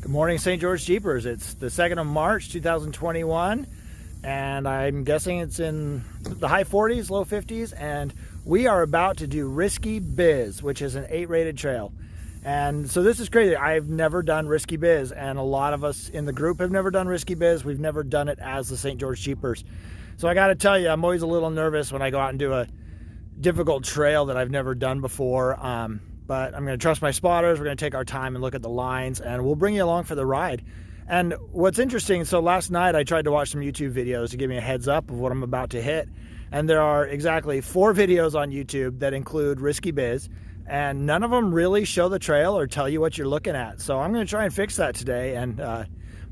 Good morning, St. George Jeepers. It's the 2nd of March, 2021, and I'm guessing it's in the high 40s, low 50s, and we are about to do Risky Biz, which is an 8 rated trail. And so this is crazy. I've never done Risky Biz, and a lot of us in the group have never done Risky Biz. We've never done it as the St. George Jeepers. So I got to tell you, I'm always a little nervous when I go out and do a difficult trail that I've never done before. But I'm going to trust my spotters. We're going to take our time and look at the lines, and we'll bring you along for the ride. And what's interesting, so last night I tried to watch some YouTube videos to give me a heads up of what I'm about to hit. And there are exactly 4 videos on YouTube that include Risky Biz, and none of them really show the trail or tell you what you're looking at. So I'm going to try and fix that today and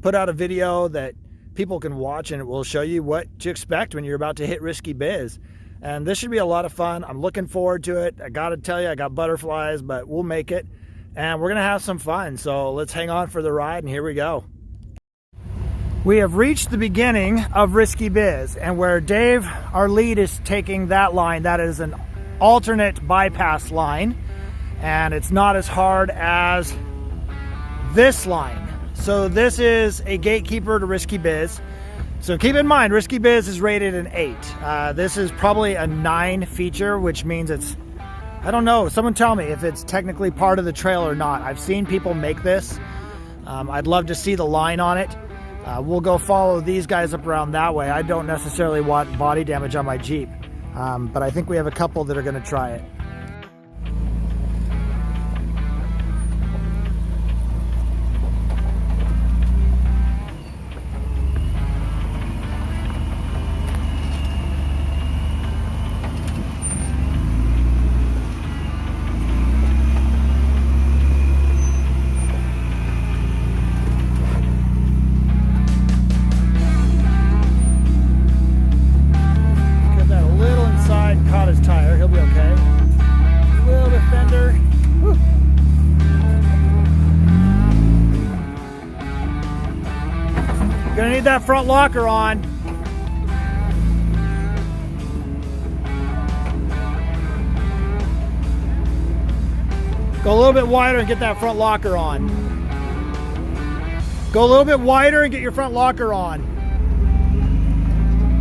put out a video that people can watch, and it will show you what to expect when you're about to hit Risky Biz. And this should be a lot of fun. I'm looking forward to it. I gotta tell you, I got butterflies, but we'll make it. And we're gonna have some fun. So let's hang on for the ride, and here we go. We have reached the beginning of Risky Biz, and where Dave, our lead, is taking that line, that is an alternate bypass line. And it's not as hard as this line. So this is a gatekeeper to Risky Biz. So keep in mind, Risky Biz is rated an 8. This is probably a 9 feature, which means it's, I don't know, someone tell me if it's technically part of the trail or not. I've seen people make this. I'd love to see the line on it. We'll go follow these guys up around that way. I don't necessarily want body damage on my Jeep, but I think we have a couple that are going to try it. Gonna need that front locker on. Go a little bit wider and get that front locker on. Go a little bit wider and get your front locker on.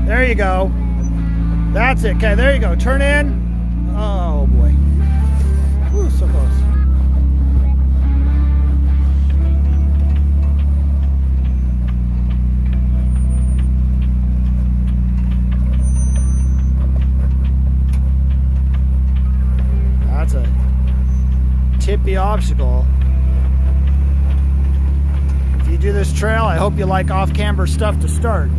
There you go. That's it. Okay, there you go. Turn in. Oh boy. Ooh, so close. That's a tippy obstacle. If you do this trail, I hope you like off-camber stuff to start.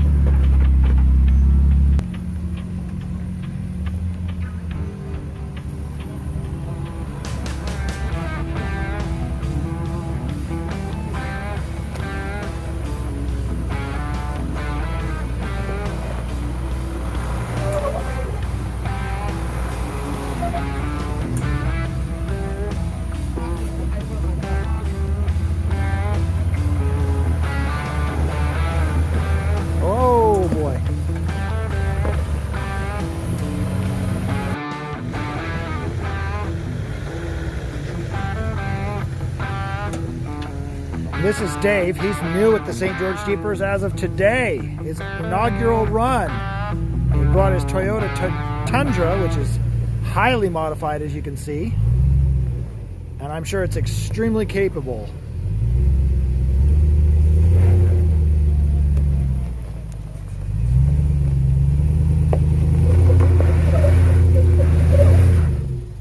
This is Dave. He's new at the St. George Jeepers as of today. His inaugural run. He brought his Toyota Tundra, which is highly modified, as you can see. And I'm sure it's extremely capable.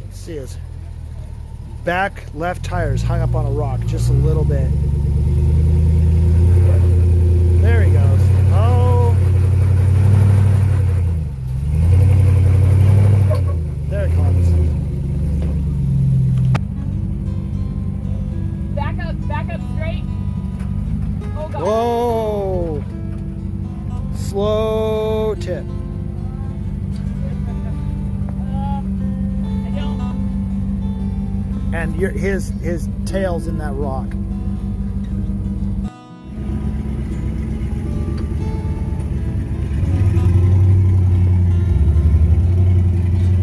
Let's see his back left tires hung up on a rock just a little bit. There he goes. Oh. There it comes. Back up straight. Oh, God. Whoa. Slow tip. I don't. And his tail's in that rock.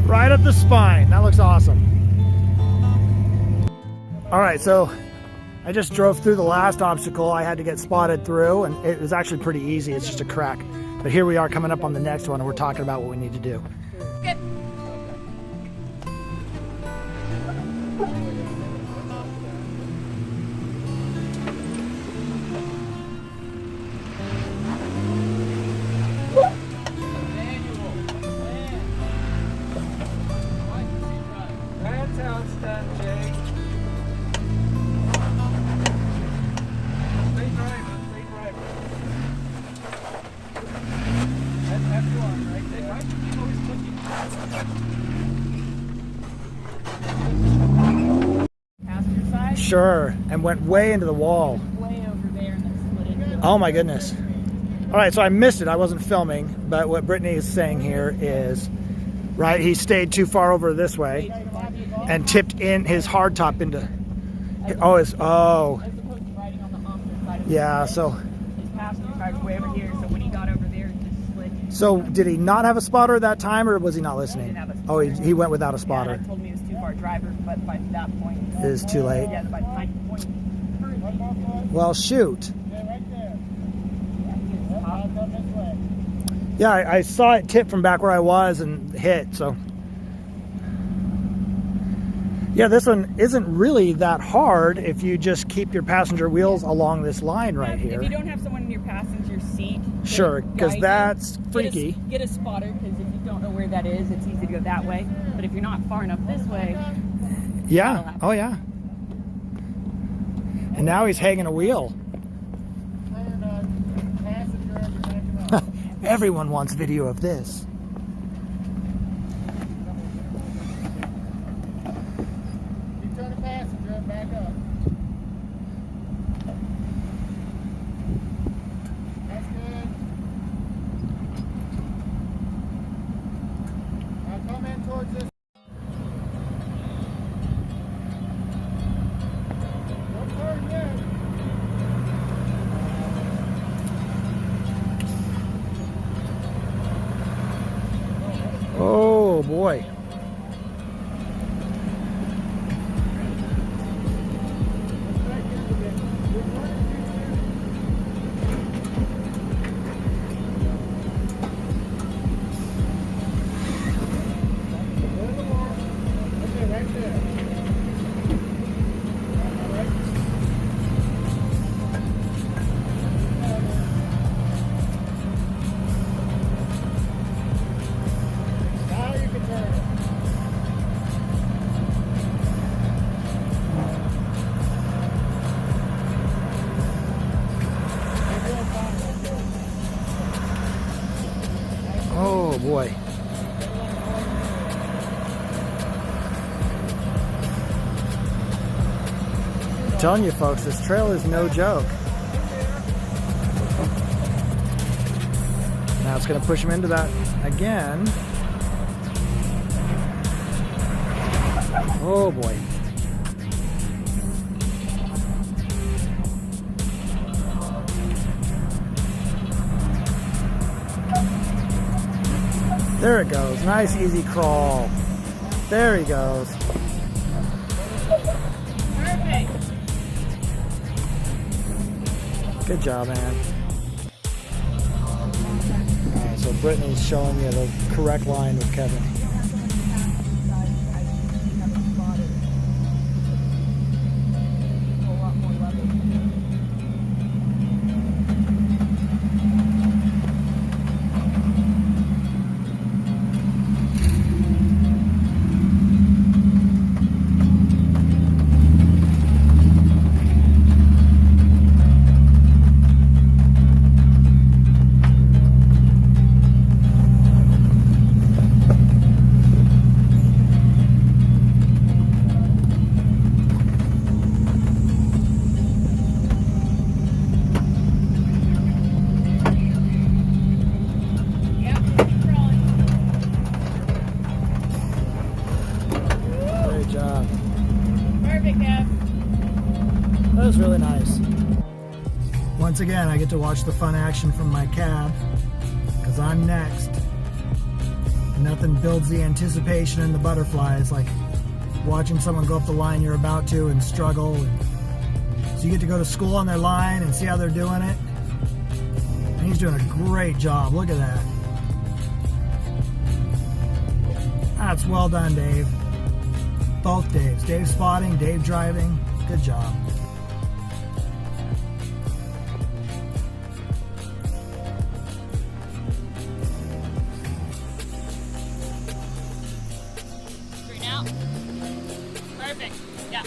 Right up the spine. That looks awesome. All right, so I I just drove through the last obstacle I had to get spotted through, and it was actually pretty easy. It's just a crack. But here we are coming up on the next one, and we're talking about what we need to do. Good. That's how it's done, Jay. Stay driver, stay driver. That's F1 right there. Why should you always looking? Passenger side. Sure, and went way into the wall. Way over there and then split into it. Oh my goodness. All right, so I missed it. I wasn't filming, but what Brittany is saying here is, right, he stayed too far over this way and tipped in his hardtop into, As opposed to riding on the opposite side of the yeah, road. so, His passenger side was way over here, so when he got over there, it just split. so did he not have a spotter that time, or was he not listening? Didn't have a Oh, spotter. he went without a Yeah, spotter. and I told me it was too far driver, but by that point, It is too late. yeah, by the time point, Well, shoot. yeah, Yeah, I saw it tip from back where I was and hit, so. Yeah, this one isn't really that hard if you just keep your passenger wheels along this line right If you here. don't have someone in your passenger seat, Sure, that 'cause guides you, that's freaky. Get a spotter, because if you don't know where that is, it's easy to go that way. But if you're not far enough this way, Yeah, that'll happen. oh yeah. And now he's hanging a wheel. Everyone wants video of this. You turn the passenger back up. That's good. Now come in towards this. Don't turn yet. Oh boy. Okay, right there. Now you can turn it. Oh boy. I'm telling you folks, this trail is no joke. Now it's going to push him into that again. Oh boy. There it goes. Nice easy crawl. There he goes. perfect. Good job, man. Alright, so Brittany's showing you the correct line with Kevin. Great job. Perfect, Kev. That was really nice. Once again, I get to watch the fun action from my cab, because I'm next. Nothing builds the anticipation and the butterflies like watching someone go up the line you're about to and struggle and So you get to go to school on their line and see how they're doing it. And he's doing a great job. Look at that. That's well done, Dave. Both Daves. Dave spotting, Dave driving. Good job. Straighten out. Perfect. Yeah.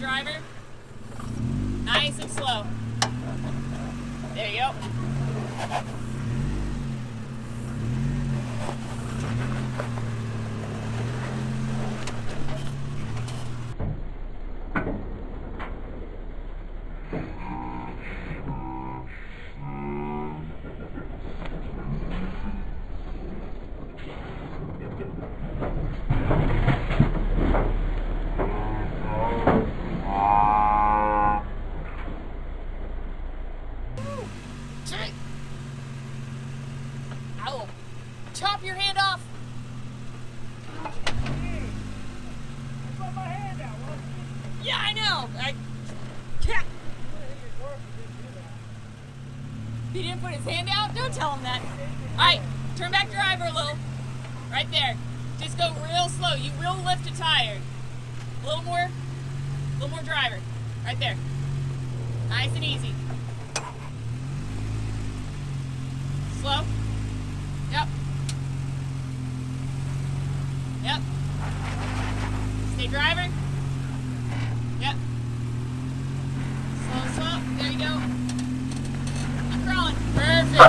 Driver. Nice and slow. There you go. Ow. Chop your hand off. Yeah, I know. He didn't put his hand out? Don't tell him that. Alright, turn back driver a little. Right there. Just go real slow. You will lift a tire. A little more driver. Right there. Nice and easy. Slow. Yep. Yep. Stay driver. Yep. Slow, slow. There you go. I'm crawling. Perfect.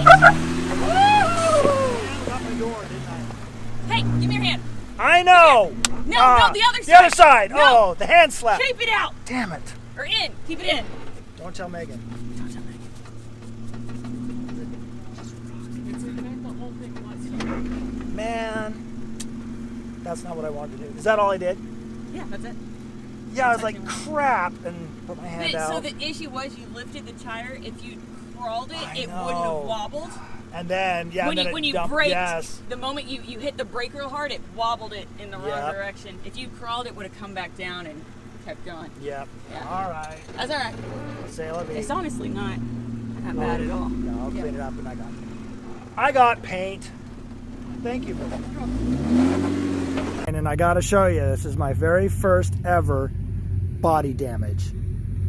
Hey, give me your hand. I know. No, the other side. The other side. No. Oh, the hand slap. Shape it out. Damn it. Or in. Keep it in. Don't tell Megan. Don't tell Megan. Man, that's not what I wanted to do. Is that all I did? Yeah, that's it. Yeah, I was like, crap, and put my hand out. So the issue was you lifted the tire. If you crawled it, it know. wouldn't have wobbled. And then, yeah, When and then you it dumped, braked, yes. the moment you hit the brake real hard, it wobbled it in the wrong Yep. direction. If you crawled, it would have come back down and kept going. Yep. Yeah. All right. That's all right. Sail of It's honestly not bad at all. No, I'll Yeah. clean it up and I got paint. Thank you. And then I got to show you, this is my very first ever body damage.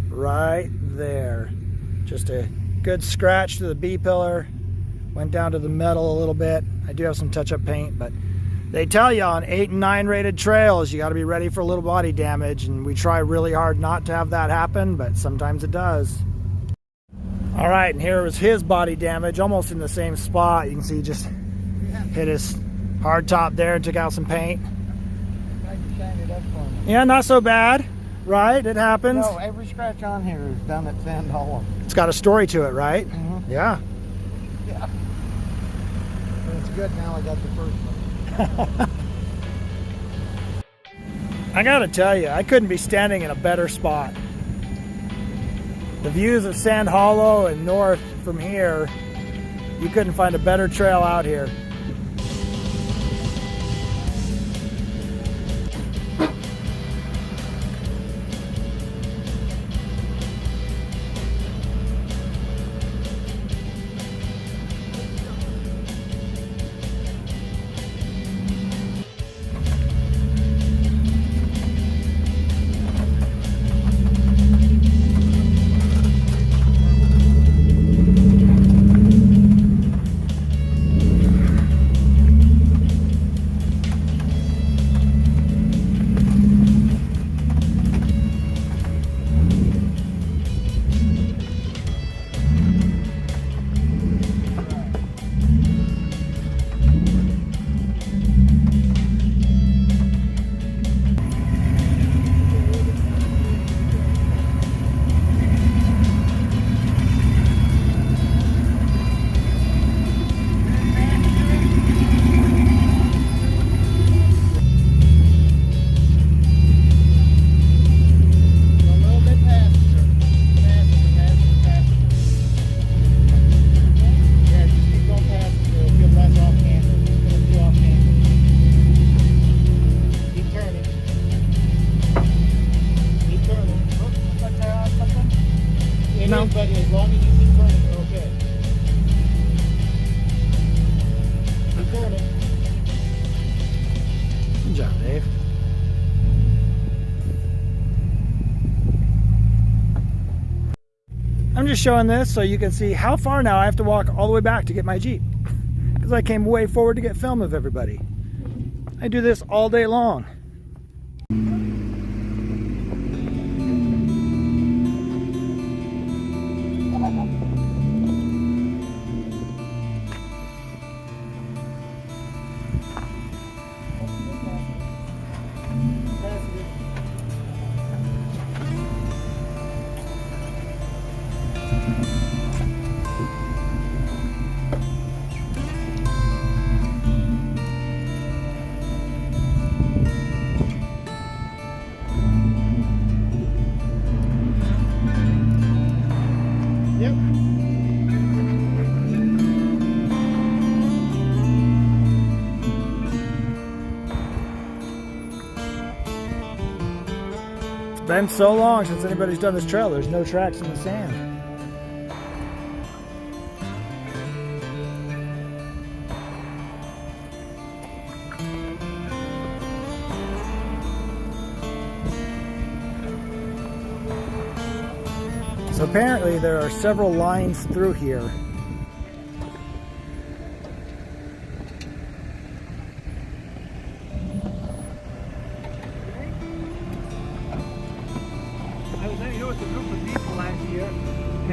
Right there. Just a good scratch to the B-pillar. Went down to the metal a little bit. I do have some touch-up paint, but they tell you on 8 and 9 rated trails, you got to be ready for a little body damage, and we try really hard not to have that happen, but sometimes it does. All right, and here was his body damage, almost in the same spot. You can see just hit his hard top there and took out some paint. Yeah, not so bad, right? It happens. No, every scratch on here is done at Sand Hollow. It's got a story to it, right? Mm-hmm. Yeah. Yeah. And it's good now I got the first one. I gotta tell you, I couldn't be standing in a better spot. The views of Sand Hollow and north from here, you couldn't find a better trail out here. Okay. Keep turning. Good job, Dave. I'm just showing this so you can see how far now I have to walk all the way back to get my Jeep. Because I came way forward to get film of everybody. I do this all day long. It's been so long since anybody's done this trail, there's no tracks in the sand. So apparently there are several lines through here. I was hanging out with a group of people last year,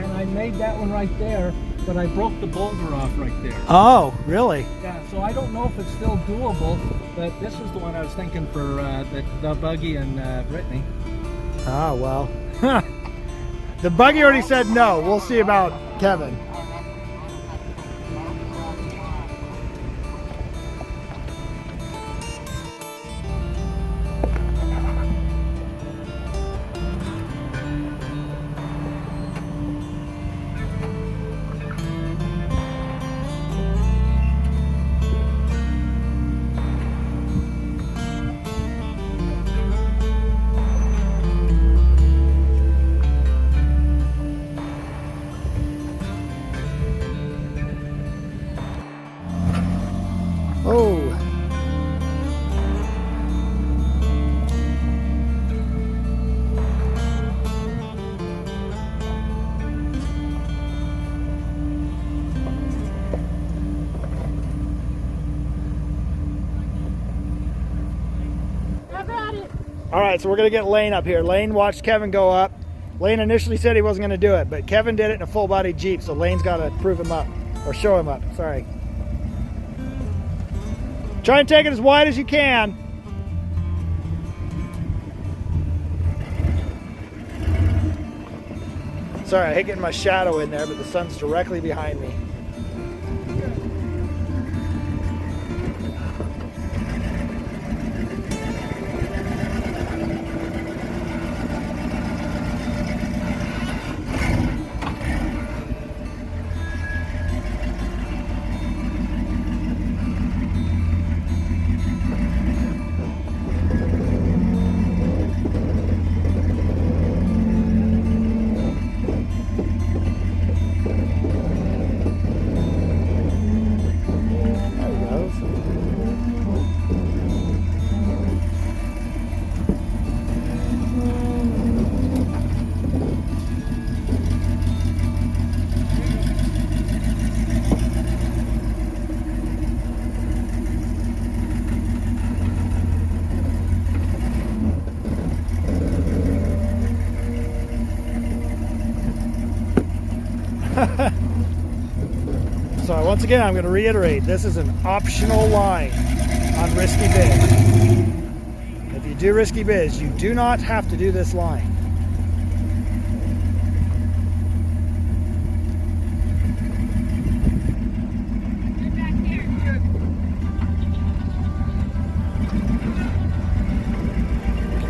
and I made that one right there, but I broke the boulder off right there. Oh, really? Yeah, so I don't know if it's still doable, but this is the one I was thinking for the buggy and Brittany. Oh, well. The buggy already said no. We'll see about Kevin. Oh. All right, so we're gonna get Lane up here. Lane watched Kevin go up. Lane initially said he wasn't gonna do it, but Kevin did it in a full-body Jeep, so Lane's gotta prove him up, or show him up, sorry. Try and take it as wide as you can. Sorry, I hate getting my shadow in there, but the sun's directly behind me. So once again, I'm going to reiterate, this is an optional line on Risky Biz. If you do Risky Biz, you do not have to do this line.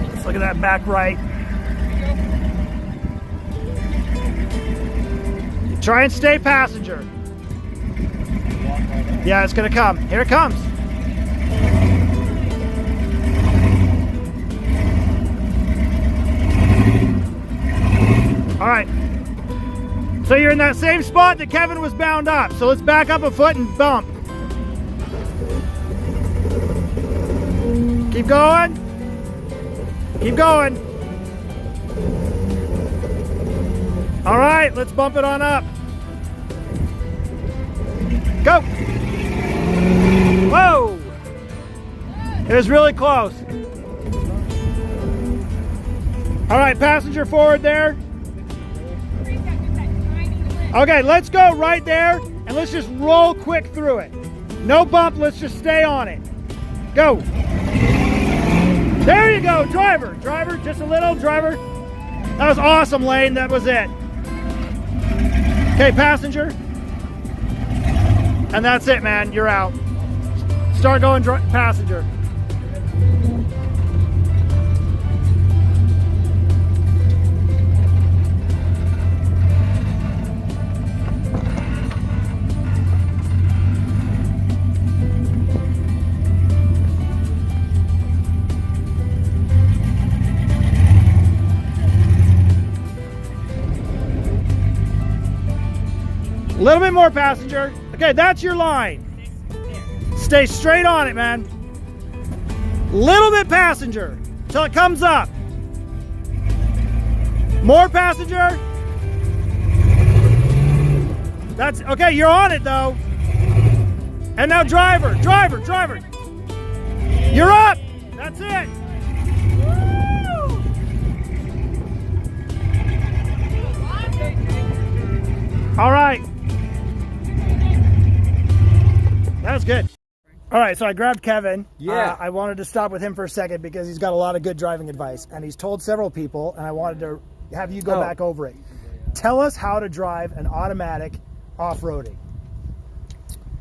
Let's look at that back right. Try and stay passenger. Yeah, it's gonna come. Here it comes. All right. So you're in that same spot that Kevin was bound up. So let's back up a foot and bump. Keep going. Keep going. All right, let's bump it on up. Go. Whoa. It was really close. All right, passenger forward there. Okay, let's go right there and let's just roll quick through it. No bump, let's just stay on it. Go. There you go, driver. Driver, just a little, driver. That was awesome, Lane, that was it. Okay, passenger. And that's it, man, you're out. Start going passenger. A little bit more, passenger. Okay, that's your line. Stay straight on it, man. Little bit, passenger, till it comes up. More, passenger. That's okay, you're on it though. And now driver, driver, driver. You're up. That's it. All right. That was good. All right, so I grabbed Kevin. Yeah. I wanted to stop with him for a second because he's got a lot of good driving advice, and he's told several people, and I wanted to have you go back over it. Tell us how to drive an automatic off-roading.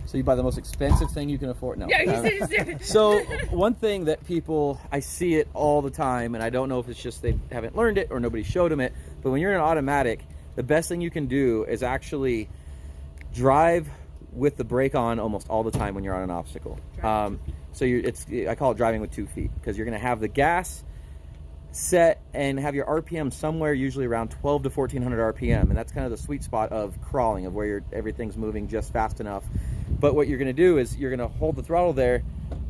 So you buy the most expensive thing you can afford? No. Yeah, So one thing that people, I see it all the time, and I don't know if it's just they haven't learned it or nobody showed them it, but when you're in an automatic, the best thing you can do is actually drive with the brake on almost all the time when you're on an obstacle. So I call it driving with 2 feet, because you're going to have the gas set and have your RPM somewhere usually around 12 to 1400 RPM, and that's kind of the sweet spot of crawling, of where everything's moving just fast enough. But what you're going to do is you're going to hold the throttle there,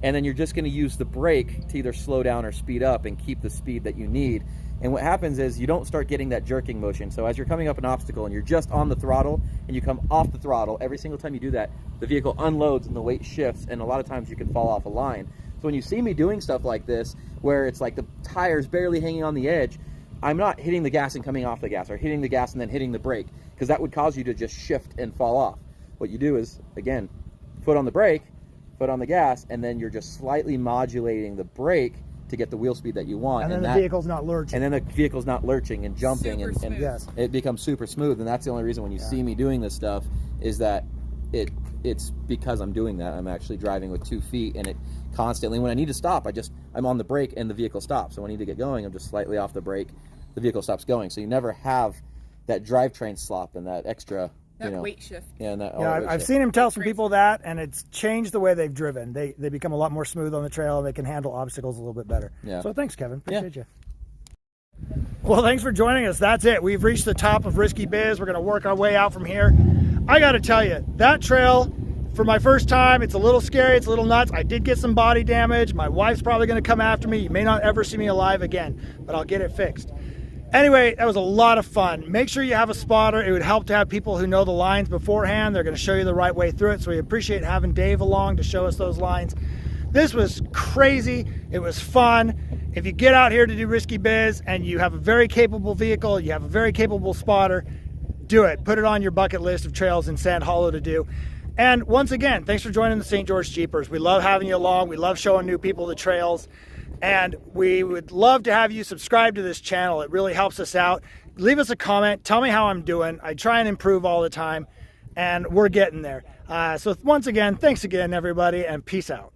and then you're just going to use the brake to either slow down or speed up and keep the speed that you need. And what happens is you don't start getting that jerking motion. So as you're coming up an obstacle and you're just on the throttle and you come off the throttle, every single time you do that, the vehicle unloads and the weight shifts, and a lot of times you can fall off a line. So when you see me doing stuff like this, where it's like the tire's barely hanging on the edge, I'm not hitting the gas and coming off the gas, or hitting the gas and then hitting the brake, because that would cause you to just shift and fall off. What you do is, again, foot on the brake, foot on the gas, and then you're just slightly modulating the brake to get the wheel speed that you want. And then the vehicle's not lurching. And then the vehicle's not lurching and jumping, and yes, it becomes super smooth. And that's the only reason when you see me doing this stuff is that it's because I'm doing that. I'm actually driving with 2 feet, and it constantly, when I need to stop, I'm on the brake and the vehicle stops. So when I need to get going, I'm just slightly off the brake, the vehicle stops going. So you never have that drivetrain slop and that extra weight shift. Yeah, and I've seen him tell some people that, and it's changed the way they've driven. They become a lot more smooth on the trail, and they can handle obstacles a little bit better. Yeah. So thanks, Kevin. Appreciate you. Well, thanks for joining us. That's it. We've reached the top of Risky Biz. We're going to work our way out from here. I got to tell you, that trail, for my first time, it's a little scary. It's a little nuts. I did get some body damage. My wife's probably going to come after me. You may not ever see me alive again, but I'll get it fixed. Anyway, that was a lot of fun. Make sure you have a spotter. It would help to have people who know the lines beforehand. They're going to show you the right way through it. So we appreciate having Dave along to show us those lines. This was crazy. It was fun. If you get out here to do Risky Biz and you have a very capable vehicle, you have a very capable spotter, do it. Put it on your bucket list of trails in Sand Hollow to do. And once again, thanks for joining the St. George Jeepers. We love having you along. We love showing new people the trails. And we would love to have you subscribe to this channel. It really helps us out. Leave us a comment. Tell me how I'm doing. I try and improve all the time, and we're getting there. So once again, thanks again, everybody, and peace out.